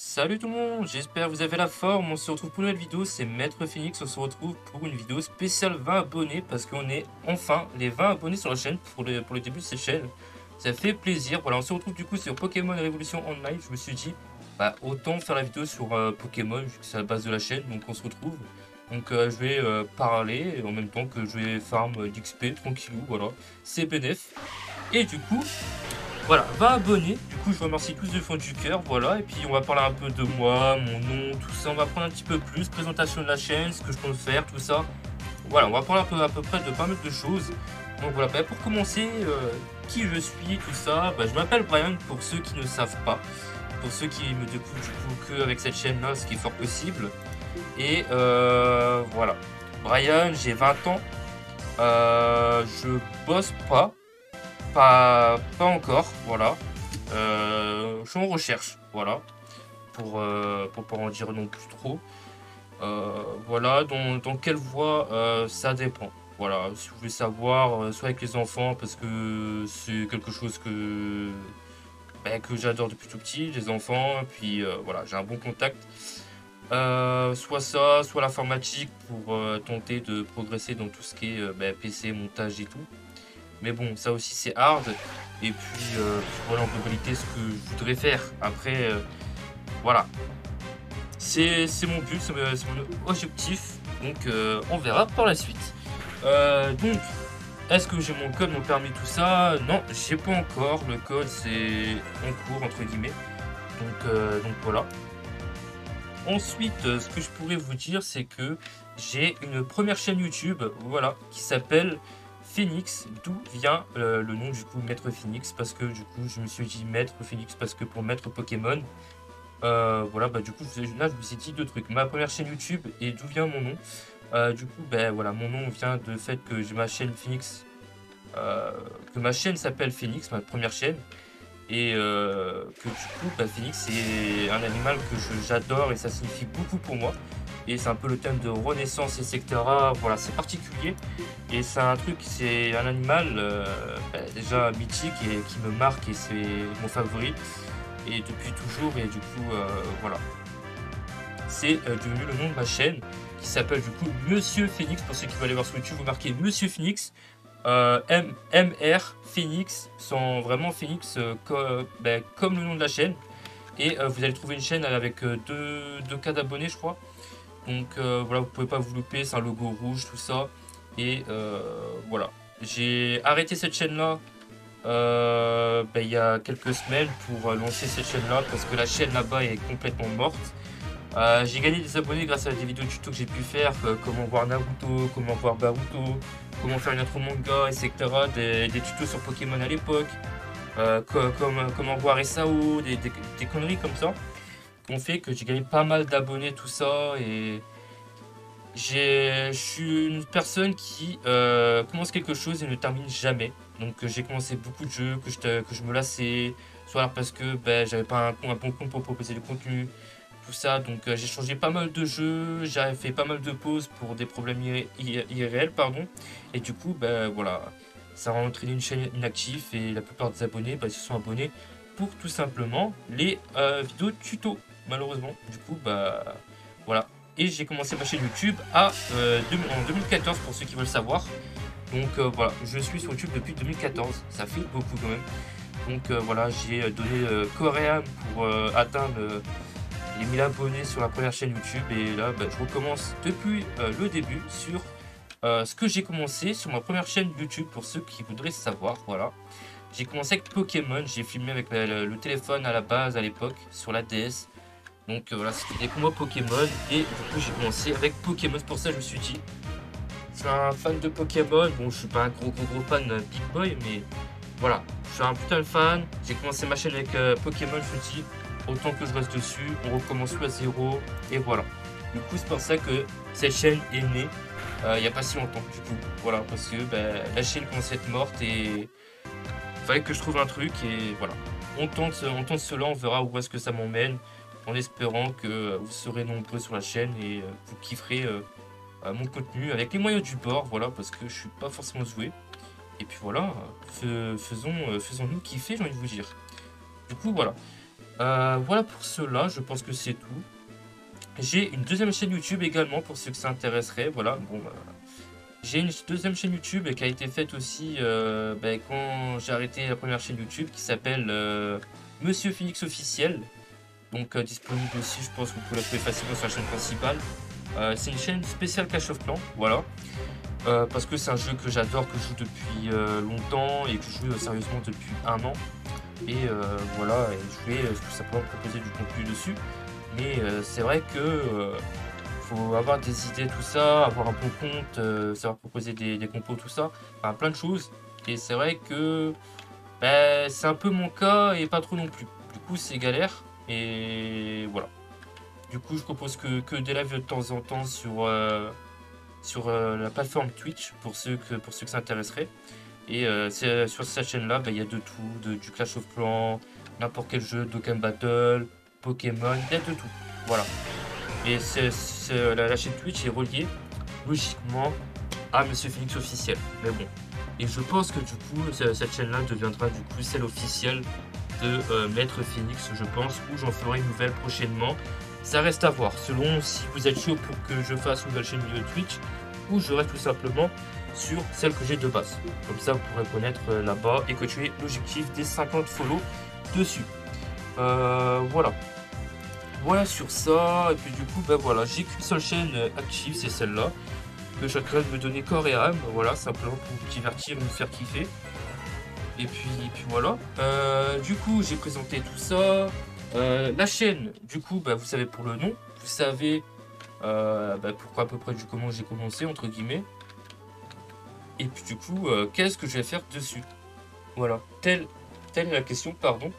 Salut tout le monde, j'espère que vous avez la forme. On se retrouve pour une nouvelle vidéo, c'est Maître Phoenix. On se retrouve pour une vidéo spéciale 20 abonnés parce qu'on est enfin les 20 abonnés sur la chaîne pour le début de cette chaîne. Ça fait plaisir. Voilà, on se retrouve du coup sur Pokémon Révolution Online. Je me suis dit, bah, autant faire la vidéo sur Pokémon, vu que c'est la base de la chaîne. Donc on se retrouve. Donc je vais parler en même temps que je vais farm d'XP tranquillou. Voilà, c'est bénéf. Et du coup, voilà, 20 abonnés. Du coup, je vous remercie tous du fond du cœur. Voilà, et puis on va parler un peu de moi, mon nom, tout ça. On va prendre un petit peu plus, présentation de la chaîne, ce que je compte faire, tout ça. Voilà, on va parler à peu près de pas mal de choses. Donc voilà, bah, pour commencer, qui je suis, tout ça, bah, je m'appelle Brian pour ceux qui ne savent pas. Pour ceux qui me découvrent du coup que avec cette chaîne-là, ce qui est fort possible. Et voilà. Brian, j'ai 20 ans. Je bosse pas encore, voilà. Je suis en recherche, voilà, pour pas en dire non plus trop. Voilà, dans quelle voie, ça dépend. Voilà, si vous voulez savoir, soit avec les enfants, parce que c'est quelque chose que j'adore depuis tout petit, les enfants, puis voilà, j'ai un bon contact. Soit ça, soit l'informatique pour tenter de progresser dans tout ce qui est PC, montage et tout. Mais bon, ça aussi c'est hard. Et puis voilà en globalité ce que je voudrais faire. Après, voilà. C'est mon but, c'est mon objectif. Donc on verra par la suite. Donc, est-ce que j'ai mon code, mon permis, tout ça? Non, j'ai pas encore. Le code c'est en cours entre guillemets. Donc voilà. Ensuite, ce que je pourrais vous dire, c'est que j'ai une première chaîne YouTube, voilà, qui s'appelle Phoenix, d'où vient le nom du coup Maître Phoenix, parce que du coup je me suis dit Maître Phoenix parce que pour Maître Pokémon, voilà, bah du coup là je me suis dit deux trucs, ma première chaîne YouTube et d'où vient mon nom. Du coup, ben voilà, mon nom vient de fait que j'ai ma chaîne Phoenix, que ma chaîne s'appelle Phoenix, ma première chaîne. Et que du coup, bah, Phoenix, c'est un animal que j'adore et ça signifie beaucoup pour moi. Et c'est un peu le thème de renaissance, etc. Voilà, c'est particulier. Et c'est un truc, c'est un animal déjà mythique et qui me marque et c'est mon favori. Et depuis toujours, et du coup, voilà. C'est devenu le nom de ma chaîne qui s'appelle du coup Monsieur Phoenix. Pour ceux qui veulent aller voir sur YouTube, vous marquez Monsieur Phoenix. MR Phoenix, sans vraiment Phoenix comme le nom de la chaîne. Et vous allez trouver une chaîne avec deux cas d'abonnés, je crois. Donc voilà, vous pouvez pas vous louper, c'est un logo rouge, tout ça. Et voilà. J'ai arrêté cette chaîne-là il y a quelques semaines pour lancer cette chaîne-là parce que la chaîne là-bas est complètement morte. J'ai gagné des abonnés grâce à des vidéos tuto que j'ai pu faire, comment voir Naruto, comment voir Baruto, comment faire une intro manga, etc. Des tutos sur Pokémon à l'époque, comment voir SAO, des conneries comme ça, qui ont fait que j'ai gagné pas mal d'abonnés, tout ça, et je suis une personne qui commence quelque chose et ne termine jamais. Donc j'ai commencé beaucoup de jeux que je me lassais, soit parce que j'avais pas un bon compte pour proposer du contenu, tout ça. Donc j'ai changé pas mal de jeux, j'ai fait pas mal de pauses pour des problèmes IRL, pardon. Et du coup, voilà, ça a entraîné une chaîne inactive et la plupart des abonnés se sont abonnés pour tout simplement les vidéos tuto, malheureusement. Du coup, voilà. Et j'ai commencé ma chaîne YouTube en 2014 pour ceux qui veulent savoir. Donc voilà, je suis sur YouTube depuis 2014, ça fait beaucoup quand même. Donc voilà, j'ai donné Coréen pour atteindre les 1000 abonnés sur la première chaîne YouTube. Et là, je recommence depuis le début sur ce que j'ai commencé sur ma première chaîne YouTube pour ceux qui voudraient savoir. Voilà, j'ai commencé avec Pokémon, j'ai filmé avec le téléphone à la base à l'époque sur la DS. Donc voilà, c'était des combats Pokémon et du coup j'ai commencé avec Pokémon. Pour ça je me suis dit, je suis un fan de Pokémon. Bon, je suis pas un gros fan Big Boy, mais voilà, je suis un putain de fan. J'ai commencé ma chaîne avec Pokémon, je me suis dit, autant que je reste dessus, on recommence tout à zéro, et voilà. Du coup, c'est pour ça que cette chaîne est née il n'y a pas si longtemps, du coup. Voilà, parce que la chaîne commençait à être morte et il fallait que je trouve un truc, et voilà. On tente cela, on verra où est-ce que ça m'emmène, en espérant que vous serez nombreux sur la chaîne et vous kifferez mon contenu avec les moyens du bord, voilà, parce que je suis pas forcément joué. Et puis voilà, faisons-nous kiffer, j'ai envie de vous dire. Du coup, voilà. Voilà pour cela, je pense que c'est tout. J'ai une deuxième chaîne YouTube également pour ceux que ça intéresserait. Voilà, bon, j'ai une deuxième chaîne YouTube qui a été faite aussi quand j'ai arrêté la première chaîne YouTube qui s'appelle Monsieur Phoenix Officiel. Donc disponible aussi, je pense que vous pouvez la trouver facilement sur la chaîne principale. C'est une chaîne spéciale Clash of Clans, voilà. Parce que c'est un jeu que j'adore, que je joue depuis longtemps et que je joue sérieusement depuis un an. Et voilà, et je vais tout simplement proposer du contenu dessus. Mais c'est vrai que faut avoir des idées, tout ça, avoir un bon compte, savoir proposer des compos, tout ça, enfin, plein de choses. Et c'est vrai que c'est un peu mon cas et pas trop non plus. Du coup, c'est galère. Et voilà. Du coup, je propose que des lives de temps en temps sur la plateforme Twitch pour ceux que ça intéresserait. Et sur cette chaîne-là, il y a de tout, du Clash of Clans, n'importe quel jeu, Dokkan Battle, Pokémon, il y a de tout. Voilà. Et la chaîne Twitch est reliée logiquement à Monsieur Phoenix officiel. Mais bon. Et je pense que du coup, cette chaîne-là deviendra du coup celle officielle de Maître Phoenix, je pense, ou j'en ferai une nouvelle prochainement. Ça reste à voir, selon si vous êtes chaud pour que je fasse une nouvelle chaîne de Twitch, ou je reste tout simplement sur celle que j'ai de base. Comme ça, vous pourrez connaître là-bas et que tu aies l'objectif des 50 follow dessus. Voilà. Voilà sur ça. Et puis du coup, voilà, j'ai qu'une seule chaîne active, c'est celle-là. Que je de me donner corps et âme. Voilà, simplement pour vous divertir, me faire kiffer. Et puis voilà. Du coup, j'ai présenté tout ça. La chaîne, du coup, vous savez pour le nom. Vous savez pourquoi à peu près du comment j'ai commencé, entre guillemets. Et puis du coup, qu'est-ce que je vais faire dessus? Voilà, telle est la question, pardon.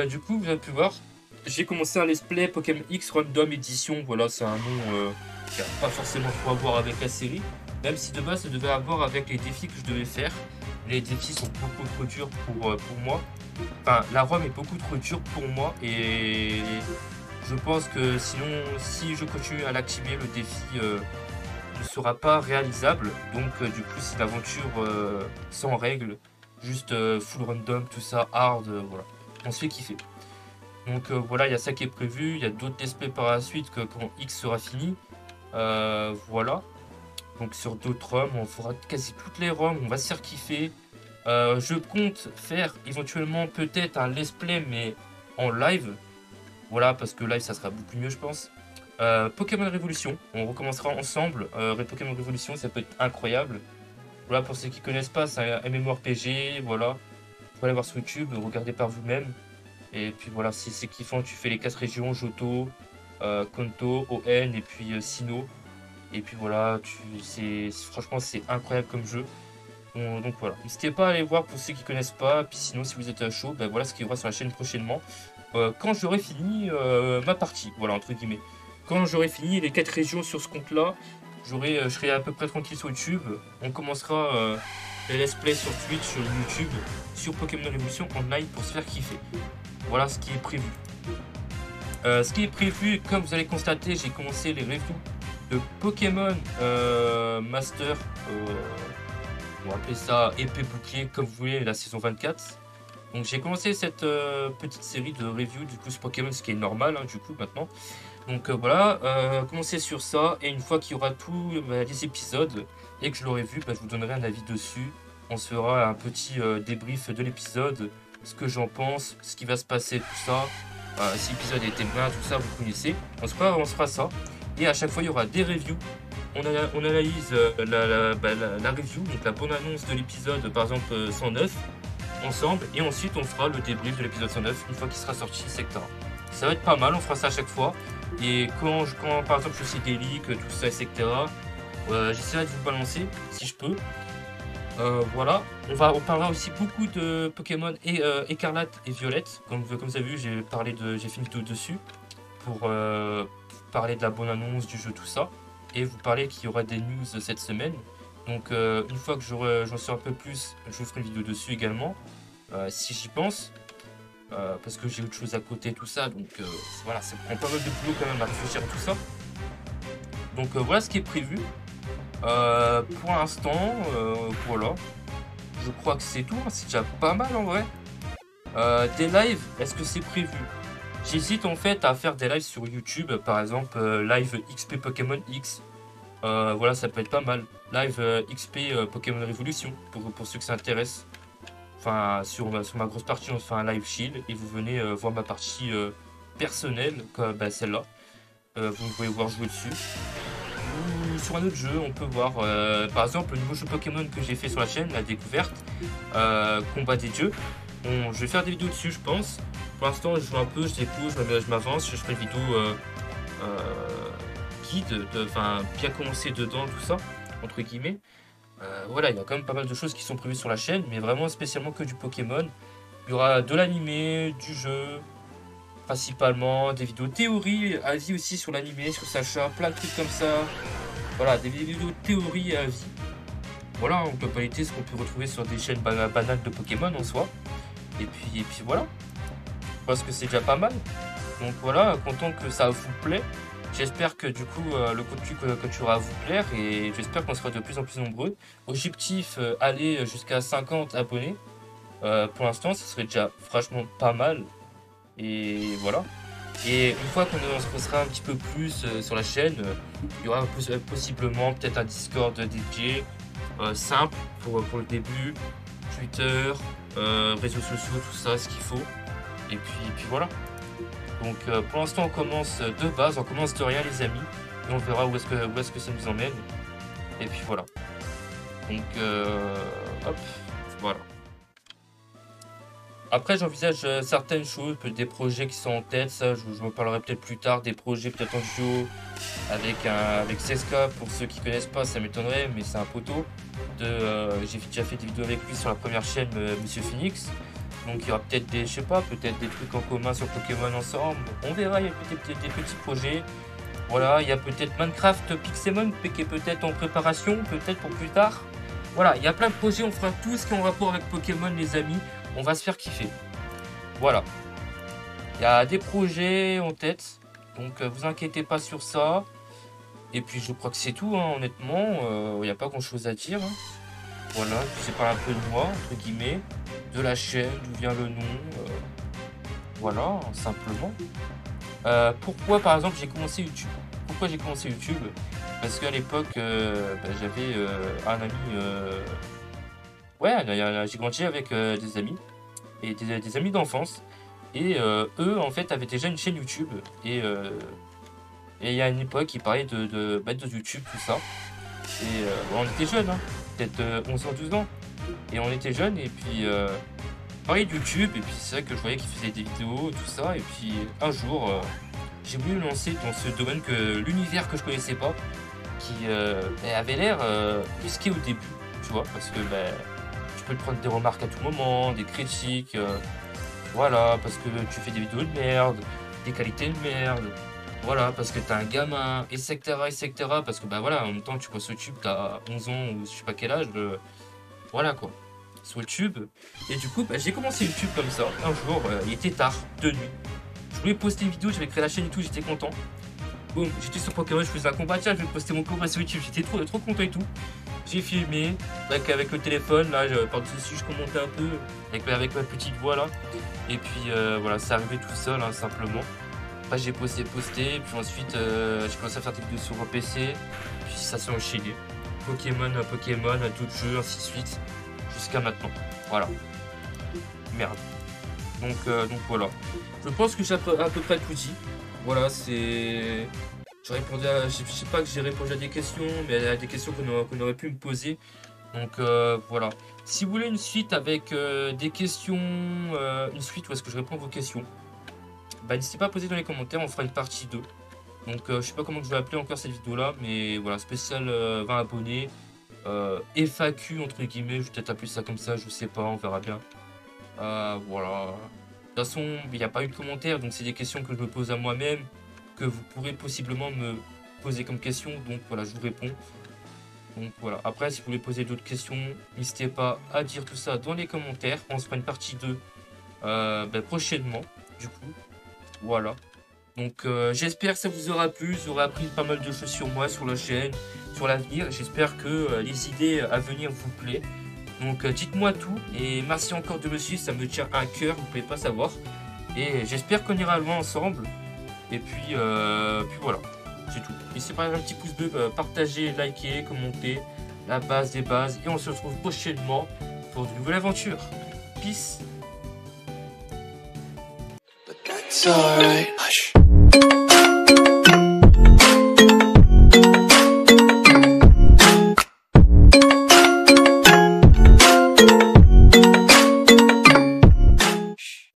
Du coup, vous avez pu voir, j'ai commencé un let's play Pokémon X Random Edition. Voilà, c'est un nom qui n'a pas forcément trop à voir avec la série. Même si de base, ça devait avoir avec les défis que je devais faire. Les défis sont beaucoup trop durs pour moi. Enfin, la ROM est beaucoup trop dure pour moi. Et je pense que sinon, si je continue à l'activer, le défi ne sera pas réalisable. Donc du coup, c'est une aventure sans règles. Juste full random, tout ça, hard, voilà. On se fait kiffer. Donc voilà, il y a ça qui est prévu. Il y a d'autres let's play par la suite que quand X sera fini. Voilà. Donc sur d'autres ROM, on fera quasi toutes les ROM, on va se faire kiffer. Je compte faire éventuellement peut-être un let's play mais en live. Voilà, parce que live ça sera beaucoup mieux je pense. Pokémon Révolution, on recommencera ensemble. Pokémon Révolution, ça peut être incroyable. Voilà, pour ceux qui connaissent pas, c'est un MMORPG, voilà. Vous pouvez aller voir sur YouTube, regardez par vous-même. Et puis voilà, si c'est kiffant, tu fais les 4 régions, Johto, Kanto, ON et puis Sinnoh. Et puis voilà, franchement c'est incroyable comme jeu. Donc voilà, n'hésitez pas à aller voir pour ceux qui connaissent pas. Puis sinon, si vous êtes à chaud, voilà ce qu'il y aura sur la chaîne prochainement. Quand j'aurai fini ma partie, voilà, entre guillemets. Quand j'aurai fini les 4 régions sur ce compte-là, je serai à peu près tranquille sur YouTube. On commencera les let's play sur Twitch, sur YouTube, sur Pokémon Révolution en live pour se faire kiffer. Voilà ce qui est prévu. Ce qui est prévu, comme vous allez constater, j'ai commencé les reviews de Pokémon Master. On va appeler ça épée bouclier, comme vous voulez, la saison 24. Donc j'ai commencé cette petite série de reviews du coup sur Pokémon, ce qui est normal du coup maintenant. Donc voilà, commencer sur ça, et une fois qu'il y aura tous les épisodes et que je l'aurai vu, je vous donnerai un avis dessus. On se fera un petit débrief de l'épisode, ce que j'en pense, ce qui va se passer, tout ça. Si l'épisode était bien, tout ça, vous connaissez. On se fera ça. Et à chaque fois, il y aura des reviews. On analyse la review, donc la bonne annonce de l'épisode, par exemple 109, ensemble. Et ensuite, on fera le débrief de l'épisode 109 une fois qu'il sera sorti, etc. Ça va être pas mal, on fera ça à chaque fois. Et quand par exemple, je sais des leaks, tout ça, etc., j'essaierai de vous balancer si je peux. Voilà, on parlera aussi beaucoup de Pokémon Écarlate et Violette. Comme vous avez vu, j'ai fait une vidéo dessus pour parler de la bonne annonce du jeu, tout ça. Et vous parler qu'il y aura des news cette semaine. Donc une fois que j'en sais un peu plus, je vous ferai une vidéo dessus également, si j'y pense. Parce que j'ai autre chose à côté, tout ça. Donc voilà, ça prend pas mal de boulot quand même à réfléchir à tout ça. Donc voilà ce qui est prévu. Pour l'instant, voilà. Je crois que c'est tout, c'est déjà pas mal en vrai. Des lives, est-ce que c'est prévu? J'hésite en fait à faire des lives sur YouTube, par exemple live XP Pokémon X. Voilà, ça peut être pas mal. Live XP Pokémon Révolution, pour ceux que ça intéresse. Enfin, sur ma grosse partie, on se fait un live shield et vous venez voir ma partie personnelle, comme bah, celle-là. Vous pouvez voir jouer dessus. Ou sur un autre jeu, on peut voir par exemple le nouveau jeu Pokémon que j'ai fait sur la chaîne, la découverte, combat des dieux. Je vais faire des vidéos dessus, je pense. Pour l'instant, je joue un peu, je découvre, je m'avance, je ferai une vidéo guide, enfin bien commencer dedans, tout ça, entre guillemets. Voilà, il y a quand même pas mal de choses qui sont prévues sur la chaîne, mais vraiment spécialement que du Pokémon. Il y aura de l'animé, du jeu, principalement des vidéos théorie, avis aussi sur l'animé, sur Sacha, plein de trucs comme ça. Voilà, des vidéos théorie et avis. Voilà, en globalité, ce qu'on peut retrouver sur des chaînes banales de Pokémon en soi. Et puis voilà, je pense que c'est déjà pas mal. Donc voilà, content que ça vous plaît. J'espère que du coup le contenu que tu auras vous plaire et j'espère qu'on sera de plus en plus nombreux. Objectif aller jusqu'à 50 abonnés. Pour l'instant, ce serait déjà franchement pas mal. Et voilà. Et une fois qu'on se sera un petit peu plus sur la chaîne, il y aura possiblement peut-être un Discord dédié simple pour le début, Twitter, réseaux sociaux, tout ça, ce qu'il faut. Et puis voilà. Donc pour l'instant on commence de base, on commence de rien les amis. Et on verra où est-ce que ça nous emmène. Et puis voilà. Donc hop, voilà. Après j'envisage certaines choses, peut-être des projets qui sont en tête, ça je vous en parlerai peut-être plus tard, des projets peut-être en duo avec Seska, pour ceux qui connaissent pas ça m'étonnerait, mais c'est un poteau. J'ai déjà fait des vidéos avec lui sur la première chaîne Monsieur Phoenix. Donc il y aura peut-être des, je sais pas, peut-être des trucs en commun sur Pokémon ensemble. On verra, il y a peut-être des petits projets. Voilà, il y a peut-être Minecraft Pixelmon qui est peut-être en préparation, peut-être pour plus tard. Voilà, il y a plein de projets, on fera tout ce qui est en rapport avec Pokémon les amis. On va se faire kiffer. Voilà. Il y a des projets en tête, donc vous inquiétez pas sur ça. Et puis je crois que c'est tout, hein, honnêtement. Il n'y a pas grand-chose à dire. Hein. Voilà, je sais pas un peu de moi, entre guillemets, de la chaîne, d'où vient le nom. Voilà, simplement. Pourquoi, par exemple, j'ai commencé YouTube? Pourquoi j'ai commencé YouTube? Parce qu'à l'époque, j'avais un ami. Ouais, j'ai grandi avec des amis et des amis d'enfance. Et eux, en fait, avaient déjà une chaîne YouTube. Et il y a une époque, ils parlaient de YouTube, tout ça. Et on était jeunes, hein, peut-être 11 ans, 12 ans. Et on était jeunes, et puis parlait de YouTube, et puis c'est vrai que je voyais qu'ils faisaient des vidéos, tout ça. Et puis un jour, j'ai voulu me lancer dans ce domaine l'univers que je connaissais pas, qui avait l'air risqué au début, tu vois, parce que tu peux te prendre des remarques à tout moment, des critiques, voilà, parce que tu fais des vidéos de merde, des qualités de merde. Voilà, parce que t'es un gamin, etc., parce que voilà, en même temps, tu vois sur YouTube, t'as 11 ans ou je sais pas quel âge, voilà quoi, sur YouTube. Et du coup, j'ai commencé YouTube comme ça, un jour, il était tard, de nuit. Je voulais poster une vidéo, j'avais créé la chaîne et tout, j'étais content. Boum, j'étais sur Pokémon, je faisais un combat, tiens, je vais poster mon combat sur YouTube, j'étais trop content et tout. J'ai filmé, avec le téléphone, là, par-dessus, je commentais un peu, avec ma petite voix là. Et puis voilà, c'est arrivé tout seul, hein, simplement. Après j'ai posté, puis ensuite j'ai commencé à faire des vidéos sur mon PC, puis ça s'est enchaîné. Pokémon, à d'autres jeux, ainsi de suite, jusqu'à maintenant. Voilà. Merde. Donc voilà. Je pense que j'ai à peu près tout dit. Voilà, c'est... J'ai répondu à... Je sais pas que j'ai répondu à des questions, mais à des questions qu'on aurait pu me poser. Donc voilà. Si vous voulez une suite avec des questions, une suite où est-ce que je réponds à vos questions, n'hésitez pas à poser dans les commentaires, on fera une partie 2. Donc je sais pas comment je vais appeler encore cette vidéo là, mais voilà, spécial 20 abonnés, FAQ entre guillemets, je vais peut-être appeler ça comme ça, je sais pas, on verra bien. Voilà. De toute façon, il n'y a pas eu de commentaires, donc c'est des questions que je me pose à moi-même, que vous pourrez possiblement me poser comme question, donc voilà, je vous réponds. Donc voilà, après si vous voulez poser d'autres questions, n'hésitez pas à dire tout ça dans les commentaires, on se fera une partie 2 prochainement, du coup. Voilà. Donc j'espère que ça vous aura plu, vous aurez appris pas mal de choses sur moi, sur la chaîne, sur l'avenir. J'espère que les idées à venir vous plaisent. Donc dites-moi tout et merci encore de me suivre, ça me tient à cœur, vous pouvez pas savoir. Et j'espère qu'on ira loin ensemble. Et puis voilà, c'est tout. N'hésitez pas à un petit pouce bleu, partager, liker, commenter, la base des bases. Et on se retrouve prochainement pour de nouvelles aventures. Peace. But that's alright. Hush.